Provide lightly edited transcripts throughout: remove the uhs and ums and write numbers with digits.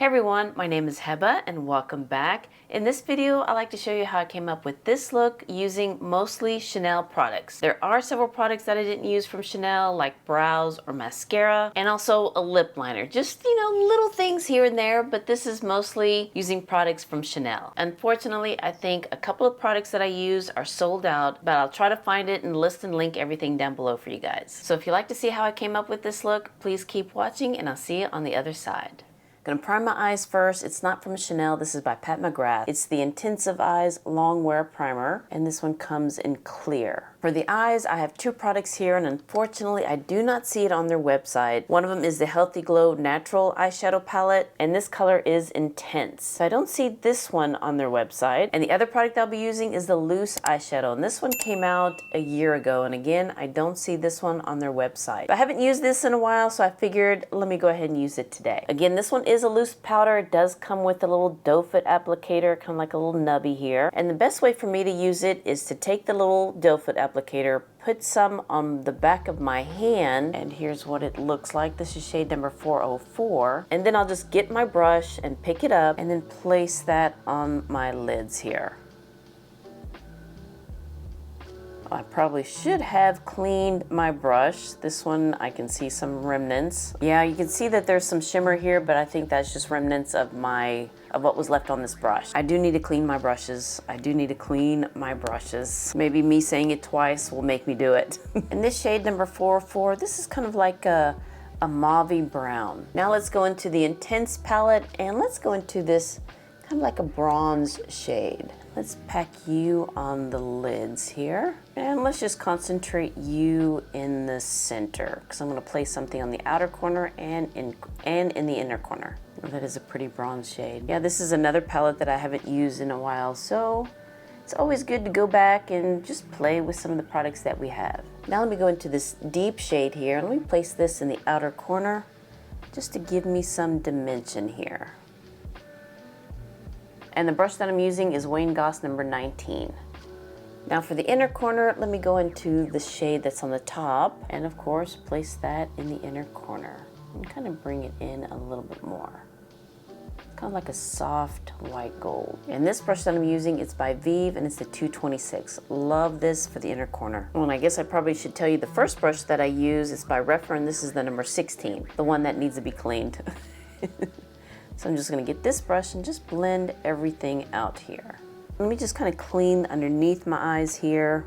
Hey everyone, my name is Heba and welcome back. In this video, I'd like to show you how I came up with this look using mostly Chanel products. There are several products that I didn't use from Chanel, like brows or mascara, and also a lip liner. Just, little things here and there, but this is mostly using products from Chanel. Unfortunately, I think a couple of products that I use are sold out, but I'll try to find it and list and link everything down below for you guys. So if you'd like to see how I came up with this look, please keep watching and I'll see you on the other side. Gonna prime my eyes first. It's not from Chanel, this is by Pat McGrath. It's the Intensive Eyes Long Wear Primer, and this one comes in clear. For the eyes, I have two products here, and unfortunately, I do not see it on their website. One of them is the Healthy Glow Natural Eyeshadow Palette, and this color is Intense. So I don't see this one on their website. And the other product I'll be using is the Loose Eyeshadow, and this one came out a year ago, and again, I don't see this one on their website. I haven't used this in a while, so I figured, let me go ahead and use it today. Again, this one is a loose powder. It does come with a little doe foot applicator, kind of like a little nubby here. And the best way for me to use it is to take the little doe foot applicator, put some on the back of my hand, and here's what it looks like. This is shade number 404. And then I'll just get my brush and pick it up and then place that on my lids here. I probably should have cleaned my brush. This one, I can see some remnants. Yeah, you can see that there's some shimmer here, but I think that's just remnants of what was left on this brush. I do need to clean my brushes. Maybe me saying it twice will make me do it. And this shade number 404, this is kind of like a mauve brown. Now let's go into the Intense palette and let's go into this kind of like a bronze shade. Let's pack you on the lids here. And let's just concentrate you in the center, because I'm going to place something on the outer corner and in the inner corner. Oh, that is a pretty bronze shade. Yeah, this is another palette that I haven't used in a while, so it's always good to go back and just play with some of the products that we have. Now let me go into this deep shade here, and let me place this in the outer corner just to give me some dimension here. And the brush that I'm using is Wayne Goss number 19. Now for the inner corner, let me go into the shade that's on the top, and of course, place that in the inner corner and kind of bring it in a little bit more. Kind of like a soft white gold. And this brush that I'm using, it's by Vive, and it's the 226. Love this for the inner corner. Well, and I guess I probably should tell you the first brush that I use is by Refer, and this is the number 16, the one that needs to be cleaned. So I'm just gonna get this brush and just blend everything out here. Let me just kind of clean underneath my eyes here.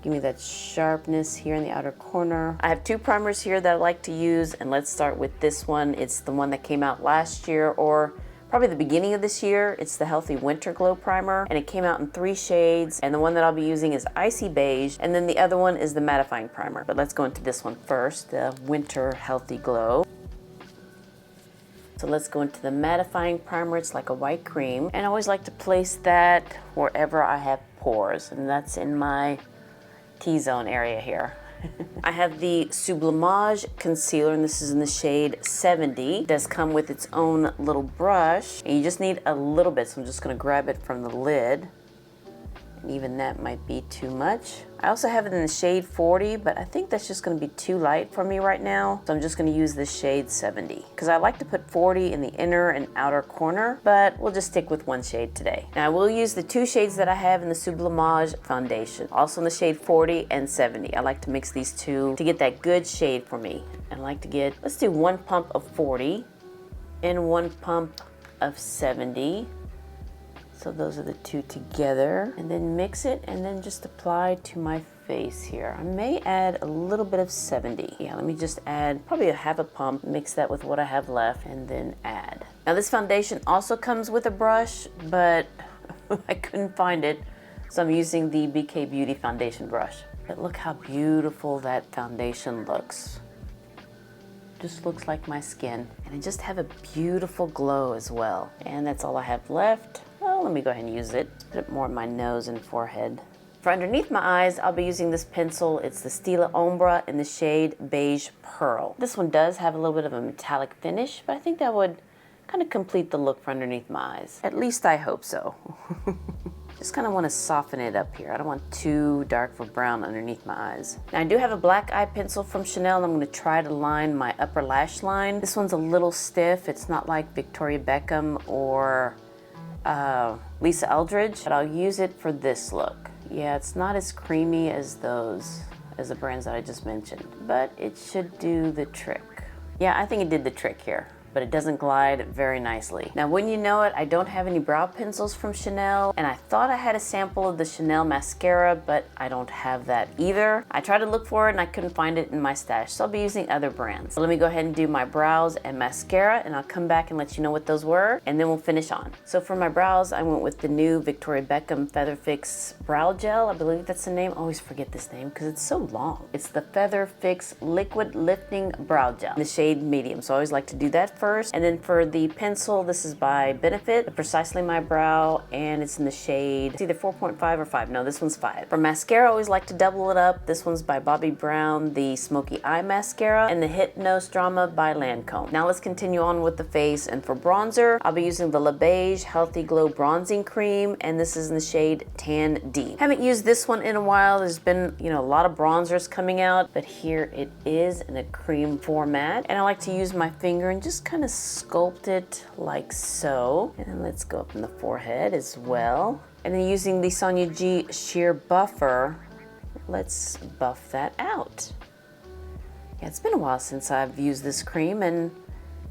Give me that sharpness here in the outer corner. I have two primers here that I like to use, and let's start with this one. It's the one that came out last year, or probably the beginning of this year. It's the Healthy Winter Glow Primer, and it came out in 3 shades, and the one that I'll be using is Icy Beige, and then the other one is the Mattifying Primer. But let's go into this one first, the Winter Healthy Glow. So let's go into the mattifying primer. It's like a white cream. And I always like to place that wherever I have pores. And that's in my T-zone area here. I have the Sublimage concealer, and this is in the shade 70. It does come with its own little brush. And you just need a little bit, so I'm just gonna grab it from the lid. And even that might be too much. I also have it in the shade 40, but I think that's just gonna be too light for me right now. So I'm just gonna use this shade 70, because I like to put 40 in the inner and outer corner, but we'll just stick with one shade today. Now I will use the 2 shades that I have in the Sublimage foundation, also in the shade 40 and 70. I like to mix these two to get that good shade for me. I like to get, let's do 1 pump of 40 and 1 pump of 70. So those are the 2 together, and then mix it and then just apply to my face here. I may add a little bit of 70. Yeah, let me just add probably a half a pump, mix that with what I have left, and then add. Now this foundation also comes with a brush, but I couldn't find it, so I'm using the BK Beauty foundation brush. But look how beautiful that foundation looks. Just looks like my skin, and I just have a beautiful glow as well. And that's all I have left. Well, let me go ahead and use it. Put it more on my nose and forehead. For underneath my eyes, I'll be using this pencil. It's the Stylo Ombra in the shade Beige Pearl. This one does have a little bit of a metallic finish, but I think that would kind of complete the look for underneath my eyes. At least I hope so. Just kind of want to soften it up here. I don't want too dark for brown underneath my eyes. Now I do have a black eye pencil from Chanel, and I'm going to try to line my upper lash line. This one's a little stiff. It's not like Victoria Beckham or Lisa Eldridge, but I'll use it for this look. Yeah, it's not as creamy as the brands that I just mentioned, but it should do the trick. Yeah, I think it did the trick here, but it doesn't glide very nicely. Now, when you know it, I don't have any brow pencils from Chanel, and I thought I had a sample of the Chanel mascara, but I don't have that either. I tried to look for it and I couldn't find it in my stash, so I'll be using other brands. So let me go ahead and do my brows and mascara, and I'll come back and let you know what those were, and then we'll finish on. So for my brows, I went with the new Victoria Beckham Feather Fix Brow Gel. I believe that's the name. I always forget this name because it's so long. It's the Feather Fix Liquid Lifting Brow Gel in the shade medium, so I always like to do that first. And then for the pencil, this is by Benefit, Precisely My Brow, and it's in the shade, it's either 4.5 or 5. No, this one's 5. For mascara, I always like to double it up. This one's by Bobbi Brown, the Smoky Eye Mascara, and the Hypnose Drama by Lancome. Now let's continue on with the face, and for bronzer, I'll be using the Beige Healthy Glow Bronzing Cream, and this is in the shade Tan D. Haven't used this one in a while. There's been, a lot of bronzers coming out, but here it is in a cream format, and I like to use my finger and just kind of sculpt it like so. And then let's go up in the forehead as well. And then using the Sonia G Sheer Buffer, let's buff that out. Yeah, it's been a while since I've used this cream, and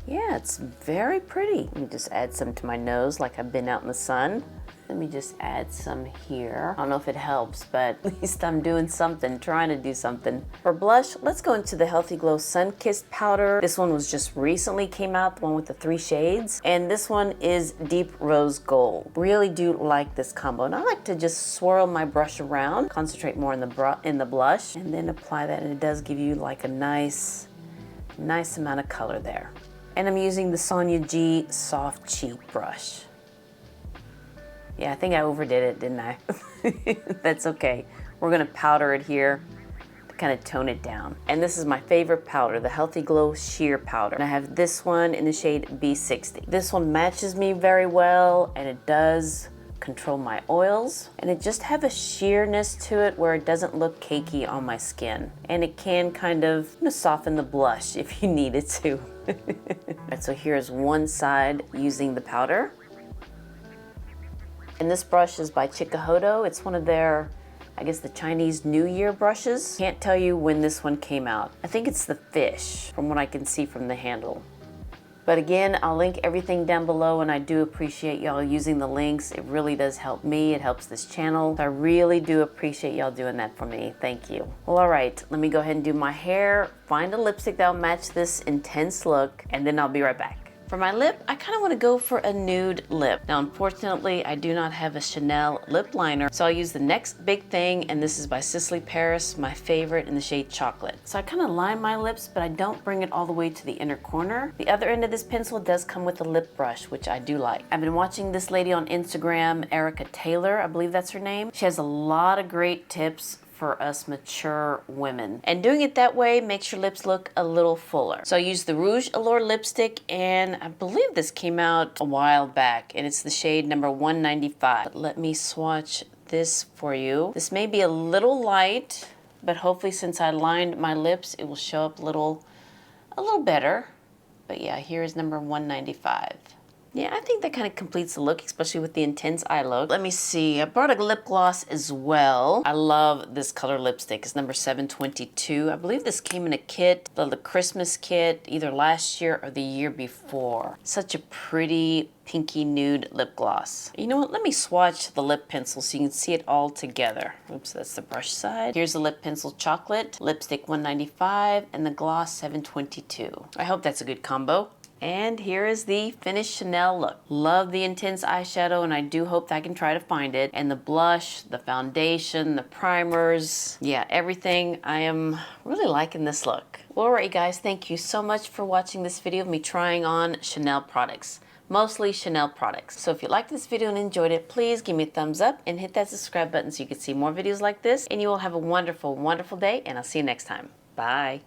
yeah, it's very pretty. Let me just add some to my nose like I've been out in the sun. Let me just add some here. I don't know if it helps, but at least I'm doing something, trying to do something. For blush, let's go into the Healthy Glow Sun Kissed Powder. This one was just recently came out, the one with the 3 shades. And this one is Deep Rose Gold. Really do like this combo. And I like to just swirl my brush around, concentrate more in the blush, and then apply that. And it does give you like a nice amount of color there. And I'm using the Sonia G Soft Cheek Brush. Yeah, I think I overdid it, didn't I? That's okay. We're gonna powder it here to kind of tone it down. And this is my favorite powder, the Healthy Glow Sheer Powder. And I have this one in the shade B60. This one matches me very well, and it does control my oils. And it just have a sheerness to it where it doesn't look cakey on my skin. And it can kind of soften the blush if you need it to. Alright, so here's one side using the powder. And this brush is by Chikuhodo. It's one of their, I guess, the Chinese New Year brushes. Can't tell you when this one came out. I think it's the fish, from what I can see from the handle. But again, I'll link everything down below, and I do appreciate y'all using the links. It really does help me. It helps this channel. I really do appreciate y'all doing that for me. Thank you. Well, all right, let me go ahead and do my hair, find a lipstick that'll match this intense look, and then I'll be right back. For my lip, I kind of want to go for a nude lip. Now, unfortunately, I do not have a Chanel lip liner, so I'll use the next big thing, and this is by Sisley Paris, my favorite, in the shade Chocolate. So I kind of line my lips, but I don't bring it all the way to the inner corner. The other end of this pencil does come with a lip brush, which I do like. I've been watching this lady on Instagram, Erica Taylor, I believe that's her name. She has a lot of great tips for us mature women. And doing it that way makes your lips look a little fuller. So I used the Rouge Allure lipstick, and I believe this came out a while back, and it's the shade number 195. But let me swatch this for you. This may be a little light, but hopefully since I lined my lips, it will show up a little better. But yeah, here is number 195. Yeah, I think that kind of completes the look, especially with the intense eye look. Let me see, I brought a lip gloss as well. I love this color lipstick. It's number 722. I believe this came in a kit, the Christmas kit, either last year or the year before. Such a pretty pinky nude lip gloss. You know what, let me swatch the lip pencil so you can see it all together. Oops, that's the brush side. Here's the lip pencil Chocolate, lipstick 195, and the gloss 722. I hope that's a good combo. And here is the finished Chanel look. Love the intense eyeshadow, and I do hope that I can try to find it. And the blush, the foundation, the primers, yeah, everything. I am really liking this look. Well, all right, you guys, thank you so much for watching this video of me trying on Chanel products. Mostly Chanel products. So if you liked this video and enjoyed it, please give me a thumbs up and hit that subscribe button so you can see more videos like this. And you will have a wonderful, wonderful day, and I'll see you next time. Bye.